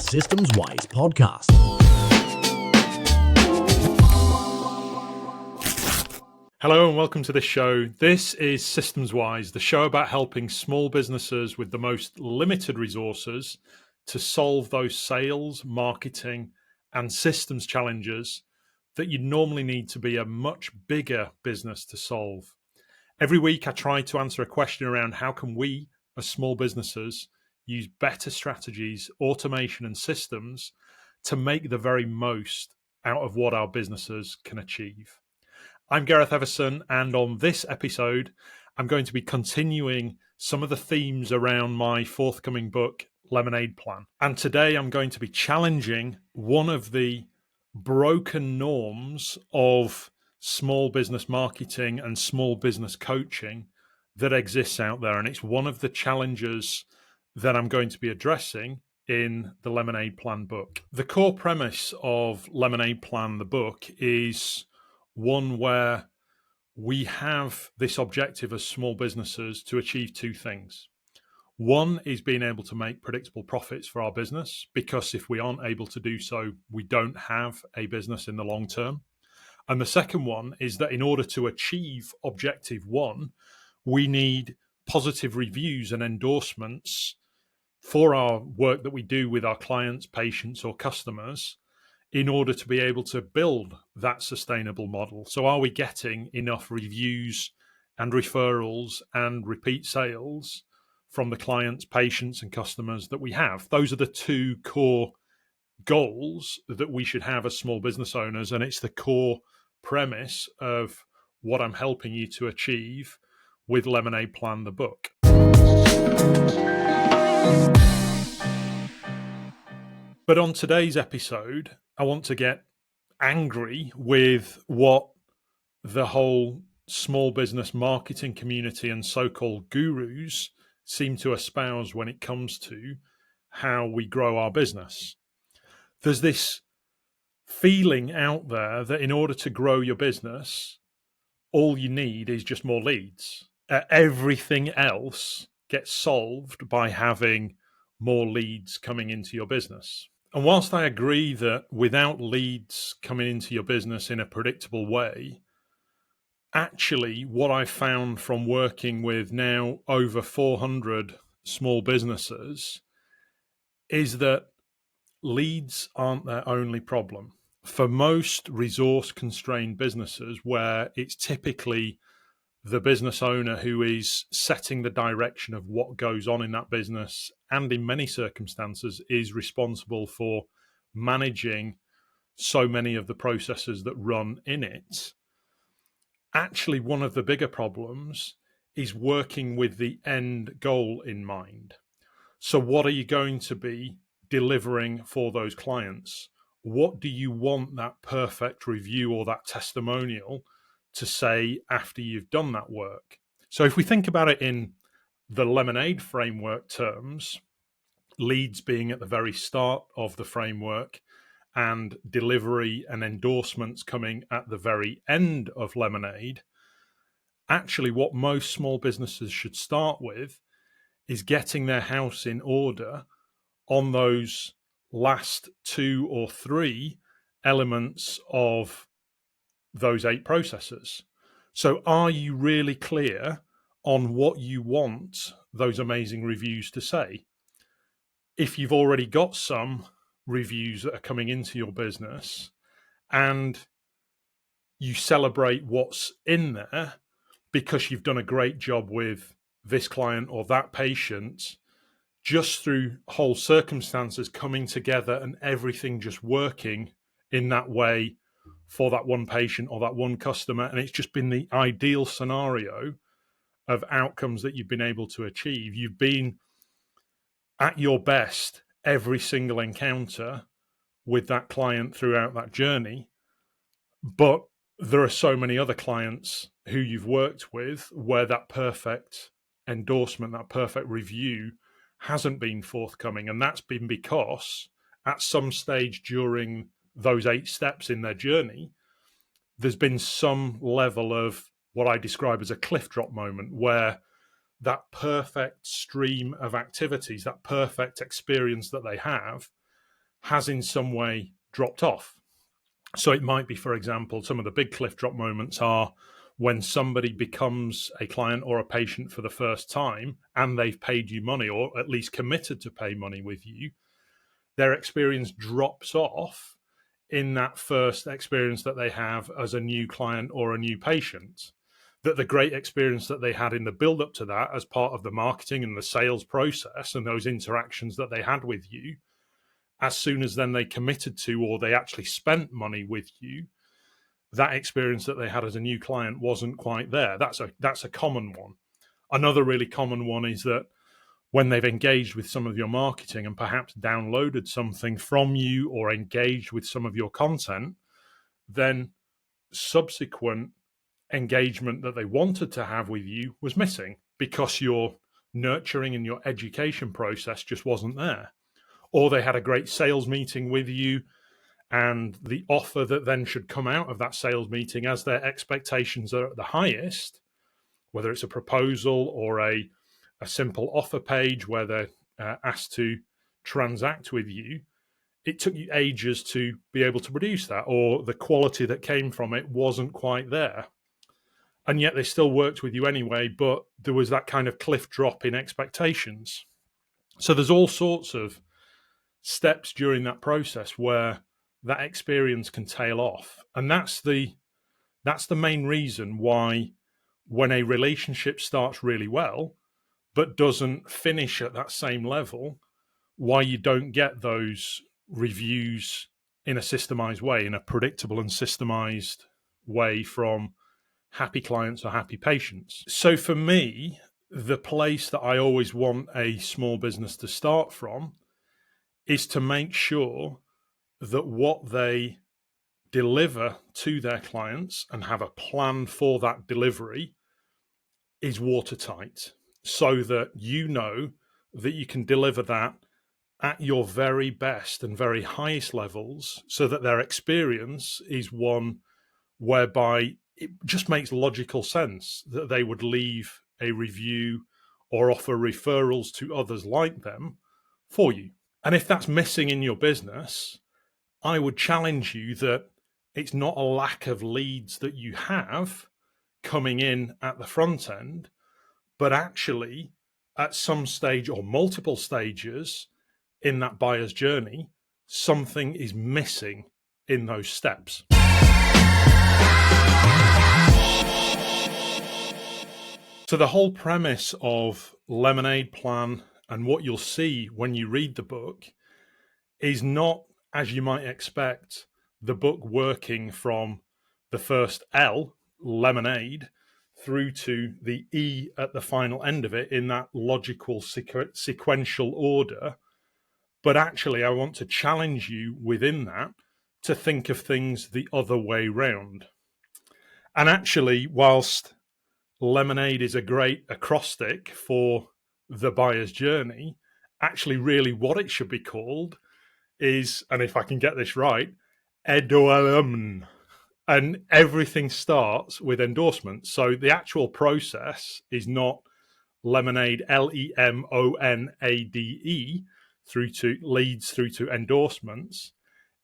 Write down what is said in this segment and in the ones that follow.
Systems Wise podcast. Hello and welcome to this show. This is Systems Wise, the show about helping small businesses with the most limited resources to solve those sales, marketing, and systems challenges that you normally need to be a much bigger business to solve. Every week I try to answer a question around how can we, as small businesses, use better strategies, automation, and systems to make the very most out of what our businesses can achieve. I'm Gareth Everson, and on this episode, I'm going to be continuing some of the themes around my forthcoming book, Lemonade Plan. And today I'm going to be challenging one of the broken norms of small business marketing and small business coaching that exists out there. And it's one of the challenges that I'm going to be addressing in the Lemonade Plan book. The core premise of Lemonade Plan, the book, is one where we have this objective as small businesses to achieve two things. One is being able to make predictable profits for our business, because if we aren't able to do so, we don't have a business in the long term. And the second one is that in order to achieve objective one, we need positive reviews and endorsements for our work that we do with our clients, patients, or customers in order to be able to build that sustainable model. So are we getting enough reviews and referrals and repeat sales from the clients, patients, and customers that we have? Those are the two core goals that we should have as small business owners, and it's the core premise of what I'm helping you to achieve with Lemonade Plan, the book. But on today's episode, I want to get angry with what the whole small business marketing community and so-called gurus seem to espouse when it comes to how we grow our business. There's this feeling out there that in order to grow your business, all you need is just more leads. Everything else gets solved by having more leads coming into your business. And whilst I agree that without leads coming into your business in a predictable way, actually what I've found from working with now over 400 small businesses is that leads aren't their only problem. For most resource-constrained businesses, where it's typically the business owner who is setting the direction of what goes on in that business, and in many circumstances is responsible for managing so many of the processes that run in it, actually one of the bigger problems is working with the end goal in mind. So what are you going to be delivering for those clients? What do you want that perfect review or that testimonial to say after you've done that work? So if we think about it in the Lemonade framework terms, leads being at the very start of the framework and delivery and endorsements coming at the very end of Lemonade, actually what most small businesses should start with is getting their house in order on those last 2 or 3 elements of those 8 processes. So are you really clear on what you want those amazing reviews to say? If you've already got some reviews that are coming into your business and you celebrate what's in there because you've done a great job with this client or that patient, just through whole circumstances coming together and everything just working in that way for that one patient or that one customer, and it's just been the ideal scenario of outcomes that you've been able to achieve. You've been at your best every single encounter with that client throughout that journey, but there are so many other clients who you've worked with where that perfect endorsement, that perfect review hasn't been forthcoming, and that's been because at some stage during those 8 steps in their journey, there's been some level of what I describe as a cliff drop moment, where that perfect stream of activities, that perfect experience that they have, has in some way dropped off. So it might be, for example, some of the big cliff drop moments are when somebody becomes a client or a patient for the first time and they've paid you money, or at least committed to pay money with you, their experience drops off in that first experience that they have as a new client or a new patient. That the great experience that they had in the build up to that as part of the marketing and the sales process and those interactions that they had with you, as soon as then they committed to or they actually spent money with you, that experience that they had as a new client wasn't quite there. That's a common one. Another really common one is that when they've engaged with some of your marketing and perhaps downloaded something from you or engaged with some of your content, then subsequent engagement that they wanted to have with you was missing because your nurturing and your education process just wasn't there. Or they had a great sales meeting with you, and the offer that then should come out of that sales meeting, as their expectations are at the highest, whether it's a proposal or a simple offer page where they're asked to transact with you, it took you ages to be able to produce that, or the quality that came from it wasn't quite there. And yet they still worked with you anyway, but there was that kind of cliff drop in expectations. So there's all sorts of steps during that process where that experience can tail off. And that's the main reason why when a relationship starts really well, but doesn't finish at that same level, why you don't get those reviews in a systemized way, in a predictable and systemized way from happy clients or happy patients. So for me, the place that I always want a small business to start from is to make sure that what they deliver to their clients and have a plan for that delivery is watertight, so that you know that you can deliver that at your very best and very highest levels, so that their experience is one whereby it just makes logical sense that they would leave a review or offer referrals to others like them for you. And if that's missing in your business, I would challenge you that it's not a lack of leads that you have coming in at the front end, but actually at some stage or multiple stages in that buyer's journey, something is missing in those steps. So the whole premise of Lemonade Plan and what you'll see when you read the book is not, as you might expect, the book working from the first L, lemonade, through to the E at the final end of it in that logical sequential order. But actually, I want to challenge you within that to think of things the other way round. And actually, whilst lemonade is a great acrostic for the buyer's journey, actually really what it should be called is, and if I can get this right, EDOALEMN. And everything starts with endorsements. So the actual process is not lemonade, LEMONADE, through to leads through to endorsements.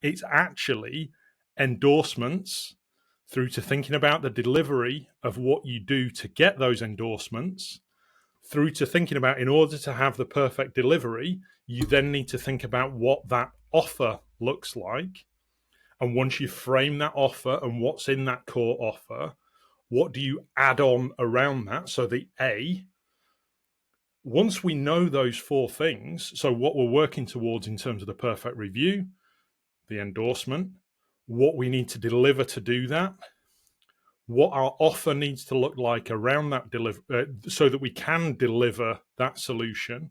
It's actually endorsements through to thinking about the delivery of what you do to get those endorsements, through to thinking about, in order to have the perfect delivery, you then need to think about what that offer looks like. And once you frame that offer and what's in that core offer, what do you add on around that? So the A, once we know those four things, so what we're working towards in terms of the perfect review, the endorsement, what we need to deliver to do that, what our offer needs to look like around that so that we can deliver that solution.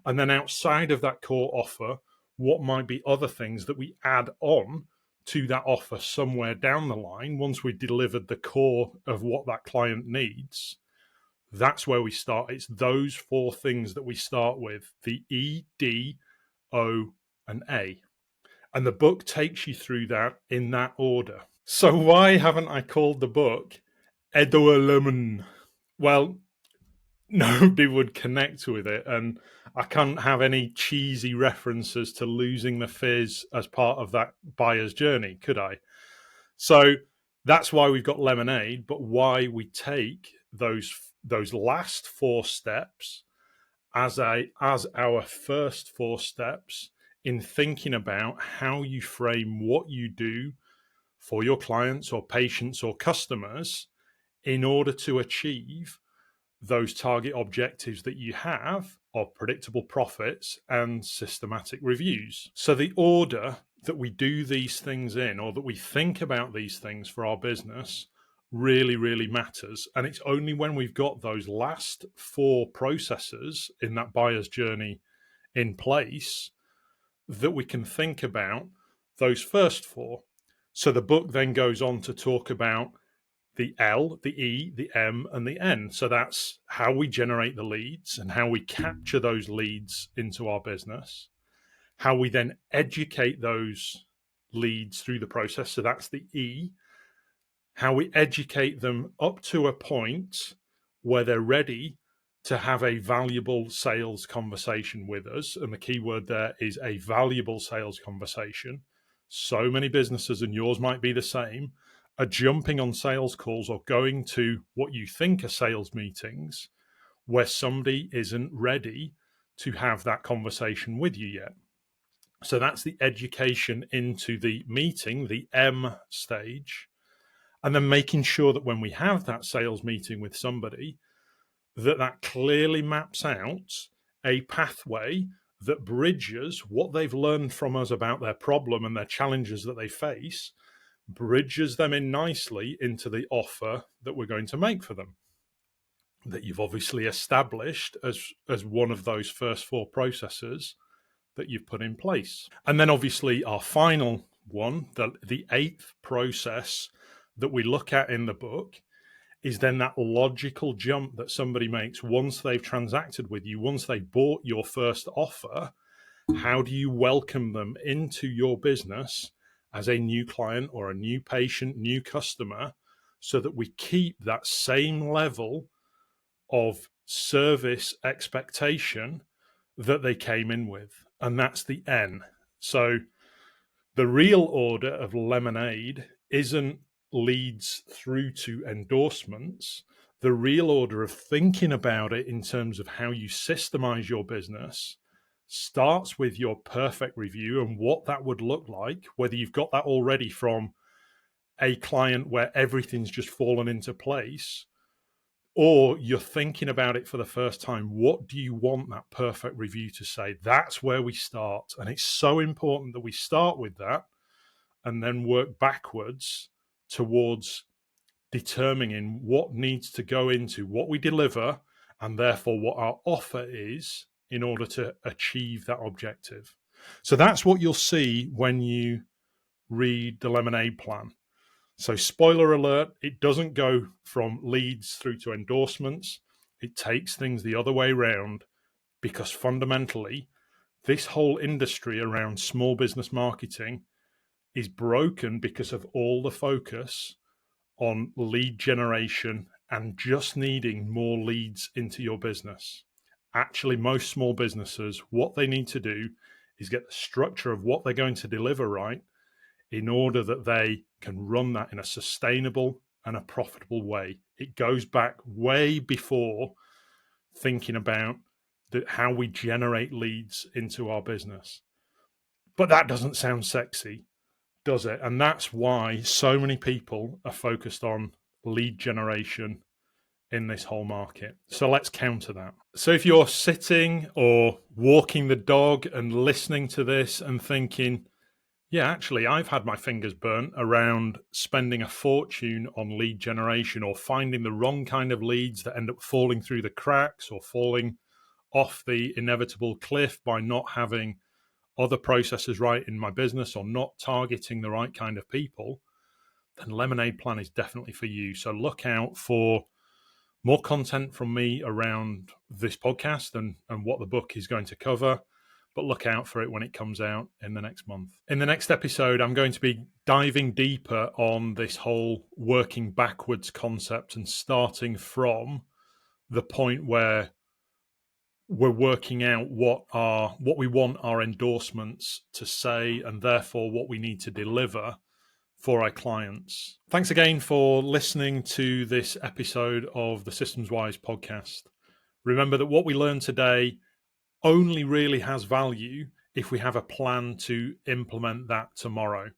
And then outside of that core offer, what might be other things that we add on to that offer somewhere down the line once we've delivered the core of what that client needs. That's where we start. It's those four things that we start with, the E, D, O, and A. And the book takes you through that in that order. So why haven't I called the book EDOALEMN? Well, nobody would connect with it. And I can't have any cheesy references to losing the fizz as part of that buyer's journey, could I? So that's why we've got lemonade, but why we take those last 4 steps as our first 4 steps in thinking about how you frame what you do for your clients or patients or customers in order to achieve those target objectives that you have of predictable profits and systematic reviews. So the order that we do these things in, or that we think about these things for our business, really, really matters. And it's only when we've got those last 4 processes in that buyer's journey in place that we can think about those first 4. So the book then goes on to talk about the L, the E, the M, and the N. So that's how we generate the leads and how we capture those leads into our business, how we then educate those leads through the process. So that's the E, how we educate them up to a point where they're ready to have a valuable sales conversation with us. And the key word there is a valuable sales conversation. So many businesses, and yours might be the same, are jumping on sales calls or going to what you think are sales meetings where somebody isn't ready to have that conversation with you yet. So that's the education into the meeting, the M stage, and then making sure that when we have that sales meeting with somebody, that clearly maps out a pathway that bridges what they've learned from us about their problem and their challenges that they face, bridges them in nicely into the offer that we're going to make for them, that you've obviously established as one of those first 4 processes that you've put in place. And then obviously our final one, the 8th process that we look at in the book, is then that logical jump that somebody makes once they've transacted with you, once they bought your first offer. How do you welcome them into your business as a new client or a new patient, new customer, so that we keep that same level of service expectation that they came in with? And that's the N. So the real order of lemonade isn't leads through to endorsements. The real order of thinking about it in terms of how you systemize your business starts with your perfect review and what that would look like, whether you've got that already from a client where everything's just fallen into place, or you're thinking about it for the first time. What do you want that perfect review to say? That's where we start. And it's so important that we start with that and then work backwards towards determining what needs to go into what we deliver, and therefore what our offer is in order to achieve that objective. So that's what you'll see when you read the Lemonade Plan. So spoiler alert, it doesn't go from leads through to endorsements. It takes things the other way around, because fundamentally, this whole industry around small business marketing is broken because of all the focus on lead generation and just needing more leads into your business. Actually, most small businesses, what they need to do is get the structure of what they're going to deliver right in order that they can run that in a sustainable and a profitable way. It goes back way before thinking about how we generate leads into our business. But that doesn't sound sexy, does it? And that's why so many people are focused on lead generation in this whole market. So let's counter that. So if you're sitting or walking the dog and listening to this and thinking, yeah, actually, I've had my fingers burnt around spending a fortune on lead generation, or finding the wrong kind of leads that end up falling through the cracks or falling off the inevitable cliff by not having other processes right in my business or not targeting the right kind of people, then Lemonade Plan is definitely for you. So look out for more content from me around this podcast and what the book is going to cover. But look out for it when it comes out in the next month. In the next episode, I'm going to be diving deeper on this whole working backwards concept and starting from the point where we're working out what we want our endorsements to say, and therefore what we need to deliver for our clients. Thanks again for listening to this episode of the Systems Wise podcast. Remember that what we learned today only really has value if we have a plan to implement that tomorrow.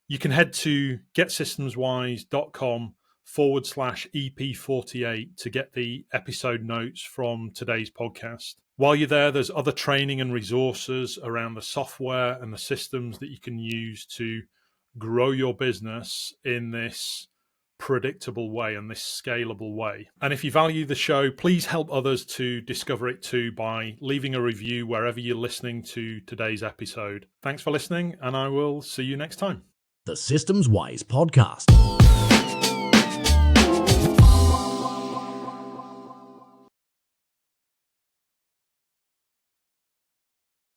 You can head to getsystemswise.com/EP48 to get the episode notes from today's podcast. While you're there, there's other training and resources around the software and the systems that you can use to grow your business in this predictable way and this scalable way. And if you value the show, please help others to discover it too by leaving a review wherever you're listening to today's episode. Thanks for listening, and I will see you next time. The Systems Wise Podcast.